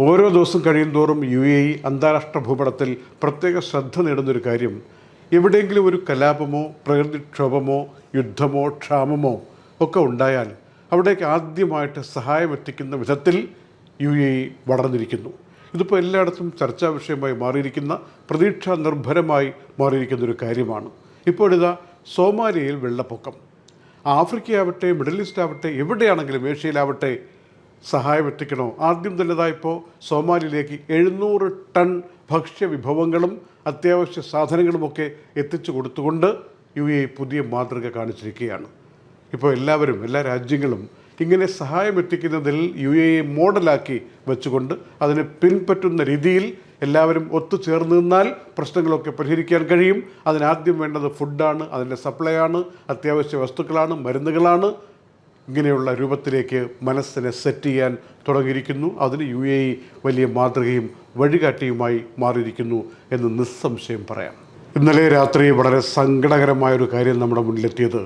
ഓരോ ദിവസം കഴിയുന്തോറും UAE അന്താരാഷ്ട്ര ഭൂപടത്തിൽ പ്രത്യേക ശ്രദ്ധ നേടുന്നൊരു കാര്യം, എവിടെയെങ്കിലും ഒരു കലാപമോ പ്രകൃതിക്ഷോഭമോ യുദ്ധമോ ക്ഷാമമോ ഒക്കെ ഉണ്ടായാൽ അവിടേക്ക് ആദ്യമായിട്ട് സഹായം എത്തിക്കുന്ന വിധത്തിൽ UAE വളർന്നിരിക്കുന്നു. ഇതിപ്പോൾ എല്ലായിടത്തും ചർച്ചാ വിഷയമായി മാറിയിരിക്കുന്ന, പ്രതീക്ഷാ നിർഭരമായി മാറിയിരിക്കുന്നൊരു കാര്യമാണ്. ഇപ്പോഴിതാ സോമാലിയയിൽ വെള്ളപ്പൊക്കം. ആഫ്രിക്കയാവട്ടെ, മിഡിൽ ഈസ്റ്റ് ആവട്ടെ, എവിടെയാണെങ്കിലും ഏഷ്യയിലാവട്ടെ സഹായം എത്തിക്കണോ, ആദ്യം തന്നെതായിപ്പോൾ സോമാലിയിലേക്ക് 700 ടൺ ഭക്ഷ്യവിഭവങ്ങളും അത്യാവശ്യ സാധനങ്ങളുമൊക്കെ എത്തിച്ചു കൊടുത്തുകൊണ്ട് UAE പുതിയ മാതൃക കാണിച്ചിരിക്കുകയാണ്. ഇപ്പോൾ എല്ലാ രാജ്യങ്ങളും ഇങ്ങനെ സഹായം എത്തിക്കുന്നതിൽ UAE മോഡലാക്കി വെച്ചുകൊണ്ട് അതിനെ പിൻപറ്റുന്ന രീതിയിൽ എല്ലാവരും ഒത്തുചേർന്ന് നിന്നാൽ പ്രശ്നങ്ങളൊക്കെ പരിഹരിക്കാൻ കഴിയും. അതിനാദ്യം വേണ്ടത് ഫുഡാണ്, അതിൻ്റെ സപ്ലൈ ആണ്, അത്യാവശ്യ വസ്തുക്കളാണ്, മരുന്നുകളാണ്. ഇങ്ങനെയുള്ള രൂപത്തിലേക്ക് മനസ്സിനെ സെറ്റ് ചെയ്യാൻ തുടങ്ങിയിരിക്കുന്നു. അതിന് UAE വലിയ മാതൃകയും വഴികാട്ടിയുമായി മാറിയിരിക്കുന്നു എന്ന് നിസ്സംശയം പറയാം. ഇന്നലെ രാത്രി വളരെ സങ്കടകരമായൊരു കാര്യം നമ്മുടെ മുന്നിലെത്തിയത്,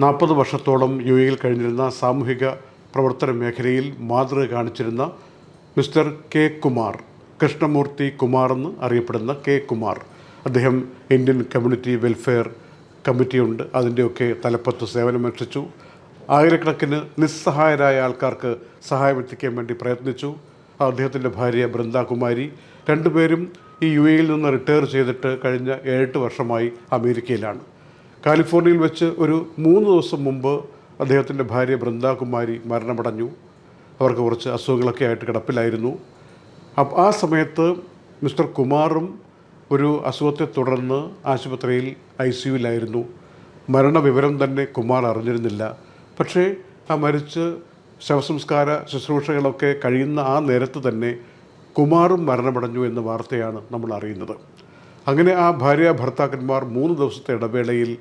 40 വർഷത്തോളം UAEയിൽ കഴിഞ്ഞിരുന്ന സാമൂഹിക പ്രവർത്തന മേഖലയിൽ മാതൃക കാണിച്ചിരുന്ന മിസ്റ്റർ K. കുമാർ, കൃഷ്ണമൂർത്തി കുമാർ എന്ന് അറിയപ്പെടുന്ന K. കുമാർ, അദ്ദേഹം ഇന്ത്യൻ കമ്മ്യൂണിറ്റി വെൽഫെയർ കമ്മിറ്റിയുണ്ട്, അതിൻ്റെയൊക്കെ തലപ്പത്ത് സേവനമനുഷ്ഠിച്ചു. ആയിരക്കണക്കിന് നിസ്സഹായരായ ആൾക്കാർക്ക് സഹായം എത്തിക്കാൻ വേണ്ടി പ്രയത്നിച്ചു. അദ്ദേഹത്തിൻ്റെ ഭാര്യ ബൃന്ദാകുമാരി, രണ്ടുപേരും ഈ UAEയിൽ നിന്ന് റിട്ടയർ ചെയ്തിട്ട് കഴിഞ്ഞ 7-8 വർഷമായി അമേരിക്കയിലാണ്. കാലിഫോർണിയയിൽ വെച്ച് ഒരു 3 ദിവസം മുമ്പ് അദ്ദേഹത്തിൻ്റെ ഭാര്യ ബൃന്ദാകുമാരി മരണമടഞ്ഞു. അവർക്ക് കുറച്ച് അസുഖങ്ങളൊക്കെ ആയിട്ട് കിടപ്പിലായിരുന്നു. ആ സമയത്ത് മിസ്റ്റർ കുമാറും ഒരു അസുഖത്തെ തുടർന്ന് ആശുപത്രിയിൽ ICUവിലായിരുന്നു. മരണവിവരം തന്നെ കുമാർ അറിഞ്ഞിരുന്നില്ല. പക്ഷേ ആ മരിച്ച് ശവസംസ്കാര ശുശ്രൂഷകളൊക്കെ കഴിയുന്ന ആ നേരത്ത് തന്നെ കുമാറും മരണമടഞ്ഞു എന്ന വാർത്തയാണ് നമ്മൾ അറിയുന്നത്. അങ്ങനെ ആ ഭാര്യ ഭർത്താക്കന്മാർ 3 ദിവസത്തെ ഇടവേളയിൽ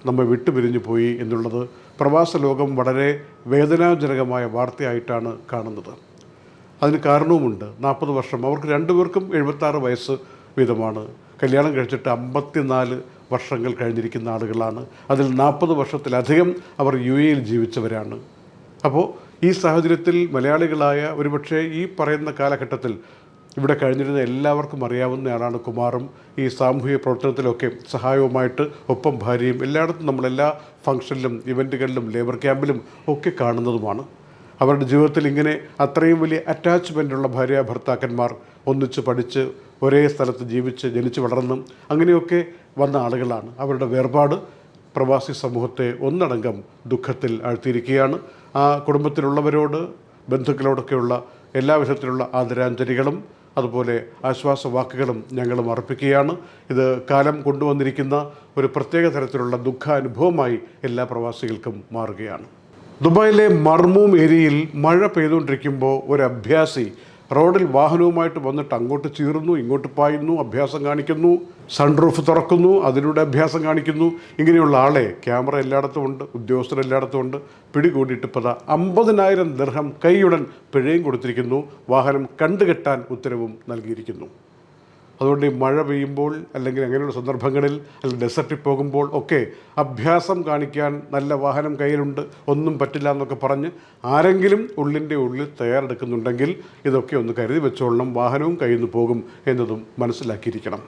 നമ്മെ വിട്ടുപിരിഞ്ഞു പോയി എന്നുള്ളത് പ്രവാസ ലോകം വളരെ വേദനാജനകമായ വാർത്തയായിട്ടാണ് കാണുന്നത്. അതിന് കാരണവുമുണ്ട്. 40 വർഷം, അവർക്ക് രണ്ടുപേർക്കും 76 വയസ്സ് വീതമാണ്. കല്യാണം കഴിച്ചിട്ട് 54 വർഷങ്ങൾ കഴിഞ്ഞിരിക്കുന്ന ആളുകളാണ്. അതിൽ 40 വർഷത്തിലധികം അവർ UAEയിൽ ജീവിച്ചവരാണ്. അപ്പോൾ ഈ സാഹചര്യത്തിൽ മലയാളികളായ ഒരുപക്ഷെ ഈ പറയുന്ന കാലഘട്ടത്തിൽ ഇവിടെ കഴിഞ്ഞിരുന്ന എല്ലാവർക്കും അറിയാവുന്ന ആളാണ് കുമാറും. ഈ സാമൂഹിക പ്രവർത്തനത്തിലൊക്കെ സഹായവുമായിട്ട് ഒപ്പം ഭാര്യയും എല്ലായിടത്തും നമ്മളെല്ലാ ഫംഗ്ഷനിലും ഇവൻറ്റുകളിലും ലേബർ ക്യാമ്പിലും ഒക്കെ കാണുന്നതുമാണ്. അവരുടെ ജീവിതത്തിൽ ഇങ്ങനെ അത്രയും വലിയ അറ്റാച്ച്മെൻറ്റുള്ള ഭാര്യ ഭർത്താക്കന്മാർ ഒന്നിച്ച് പഠിച്ച് ഒരേ സ്ഥലത്ത് ജീവിച്ച് ജനിച്ച് വളർന്നും അങ്ങനെയൊക്കെ വന്ന ആളുകളാണ്. അവരുടെ വേർപാട് പ്രവാസി സമൂഹത്തെ ഒന്നടങ്കം ദുഃഖത്തിൽ ആഴ്ത്തിയിരിക്കുകയാണ്. ആ കുടുംബത്തിലുള്ളവരോട്, ബന്ധുക്കളോടൊക്കെയുള്ള എല്ലാവിധത്തിലുള്ള ആദരാഞ്ജലികളും അതുപോലെ ആശ്വാസവാക്കുകളും ഞങ്ങളും അർപ്പിക്കുകയാണ്. ഇത് കാലം കൊണ്ടുവന്നിരിക്കുന്ന ഒരു പ്രത്യേക തരത്തിലുള്ള ദുഃഖാനുഭവമായി എല്ലാ പ്രവാസികൾക്കും മാറുകയാണ്. ദുബായിലെ മർമൂം ഏരിയയിൽ മഴ പെയ്തുകൊണ്ടിരിക്കുമ്പോൾ ഒരു അഭ്യാസി റോഡിൽ വാഹനവുമായിട്ട് വന്നിട്ട് അങ്ങോട്ട് ചീറുന്നു, ഇങ്ങോട്ട് പായുന്നു, അഭ്യാസം കാണിക്കുന്നു, സൺറൂഫ് തുറക്കുന്നു, അതിലൂടെ അഭ്യാസം കാണിക്കുന്നു. ഇങ്ങനെയുള്ള ആളെ ക്യാമറ എല്ലായിടത്തും ഉണ്ട്, ഉദ്യോഗസ്ഥർ എല്ലായിടത്തും ഉണ്ട്. പിടികൂടിയിട്ട് ഇപ്പോൾ 50,000 ദിർഹം കൈയുടൻ പിഴയും കൊടുത്തിരിക്കുന്നു. വാഹനം കണ്ടുകെട്ടാൻ ഉത്തരവും നൽകിയിരിക്കുന്നു. അതുകൊണ്ട് ഈ മഴ പെയ്യുമ്പോൾ അല്ലെങ്കിൽ അങ്ങനെയുള്ള സന്ദർഭങ്ങളിൽ അല്ലെങ്കിൽ ഡെസർട്ടിൽ പോകുമ്പോൾ ഒക്കെ അഭ്യാസം കാണിക്കാൻ നല്ല വാഹനം കയ്യിലുണ്ട്, ഒന്നും പറ്റില്ല എന്നൊക്കെ പറഞ്ഞ് ആരെങ്കിലും ഉള്ളിൻ്റെ ഉള്ളിൽ തയ്യാറെടുക്കുന്നുണ്ടെങ്കിൽ ഇതൊക്കെ ഒന്ന് കരുതി വെച്ചോളണം, വാഹനവും കയ്യിൽ നിന്ന് പോകും എന്നതും മനസ്സിലാക്കിയിരിക്കണം.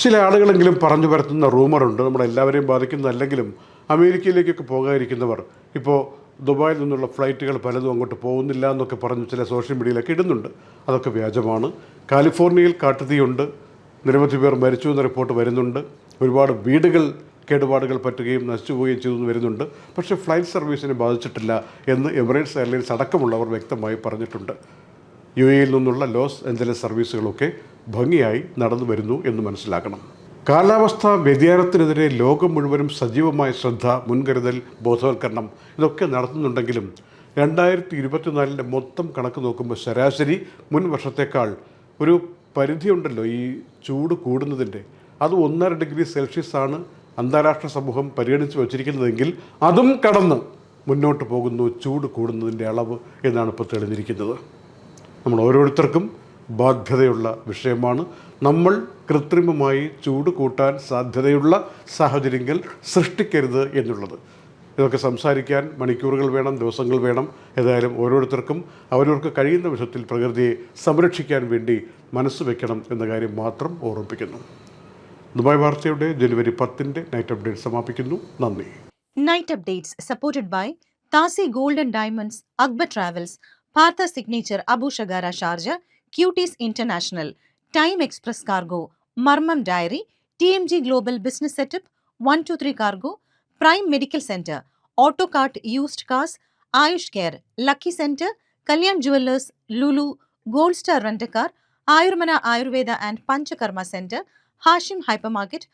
ചില ആളുകളെങ്കിലും പറഞ്ഞു പരത്തുന്ന റൂമറുണ്ട്, നമ്മളെല്ലാവരെയും ബാധിക്കുന്നതല്ലെങ്കിലും അമേരിക്കയിലേക്കൊക്കെ പോകാതിരിക്കുന്നവർ ഇപ്പോൾ ദുബായിൽ നിന്നുള്ള ഫ്ലൈറ്റുകൾ പലതും അങ്ങോട്ട് പോകുന്നില്ല എന്നൊക്കെ പറഞ്ഞ് ചില സോഷ്യൽ മീഡിയയിലൊക്കെ ഇടുന്നുണ്ട്. അതൊക്കെ വ്യാജമാണ്. കാലിഫോർണിയയിൽ കാട്ടുതീയുണ്ട്, നിരവധി പേർ മരിച്ചു എന്ന റിപ്പോർട്ട് വരുന്നുണ്ട്. ഒരുപാട് വീടുകൾ കേടുപാടുകൾ പറ്റുകയും നശിച്ചു പോവുകയും ചെയ്തു വരുന്നുണ്ട്. പക്ഷേ ഫ്ലൈറ്റ് സർവീസിനെ ബാധിച്ചിട്ടില്ല എന്ന് എമിറേറ്റ്സ് എയർലൈൻസ് അടക്കമുള്ളവർ വ്യക്തമായി പറഞ്ഞിട്ടുണ്ട്. UAEയിൽ നിന്നുള്ള ലോസ് ഏഞ്ചലസ് സർവീസുകളൊക്കെ ഭംഗിയായി നടന്നു വരുന്നു എന്ന് മനസ്സിലാക്കണം. കാലാവസ്ഥാ വ്യതിയാനത്തിനെതിരെ ലോകം മുഴുവനും സജീവമായ ശ്രദ്ധ, മുൻകരുതൽ, ബോധവൽക്കരണം ഇതൊക്കെ നടത്തുന്നുണ്ടെങ്കിലും 2024 മൊത്തം കണക്ക് നോക്കുമ്പോൾ ശരാശരി മുൻ വർഷത്തേക്കാൾ ഒരു പരിധിയുണ്ടല്ലോ ഈ ചൂട് കൂടുന്നതിൻ്റെ. അത് 1.5 ഡിഗ്രി സെൽഷ്യസ് ആണ് അന്താരാഷ്ട്ര സമൂഹം പരിഗണിച്ച് വച്ചിരിക്കുന്നതെങ്കിൽ അതും കടന്ന് മുന്നോട്ട് പോകുന്നു ചൂട് കൂടുന്നതിൻ്റെ അളവ് എന്നാണ് ഇപ്പോൾ തെളിഞ്ഞിരിക്കുന്നത്. നമ്മൾ ഓരോരുത്തർക്കും ബാധ്യതയുള്ള വിഷയമാണ്. നമ്മൾ കൃത്രിമമായി ചൂട് കൂട്ടാൻ സാധ്യതയുള്ള സാഹചര്യങ്ങൾ സൃഷ്ടിക്കരുത് എന്നുള്ളത്. ഇതൊക്കെ സംസാരിക്കാൻ മണിക്കൂറുകൾ വേണം, ദിവസങ്ങൾ വേണം. ഏതായാലും ഓരോരുത്തർക്കും അവരവർക്ക് കഴിയുന്ന വിധത്തിൽ പ്രകൃതിയെ സംരക്ഷിക്കാൻ വേണ്ടി മനസ്സ് വെക്കണം എന്ന കാര്യം മാത്രം ഓർമ്മിപ്പിക്കുന്നു. ദുബായ് വാർത്തയുടെ ജനുവരി 10 നൈറ്റ് അപ്ഡേറ്റ് സമാപിക്കുന്നു. നന്ദി. Night updates supported by Thasi gold and diamonds, Akbar travels, Partha signature Abu Shagara Sharjah, cuties international, time express cargo, Marmam dairy, TMG global business setup, 123 cargo, prime medical centre, auto cart used cars, Ayush care, lucky centre, Kalyan jewellers, Lulu, gold star rent a car, Ayurmana ayurveda and panchakarma centre, Hashim hyper market,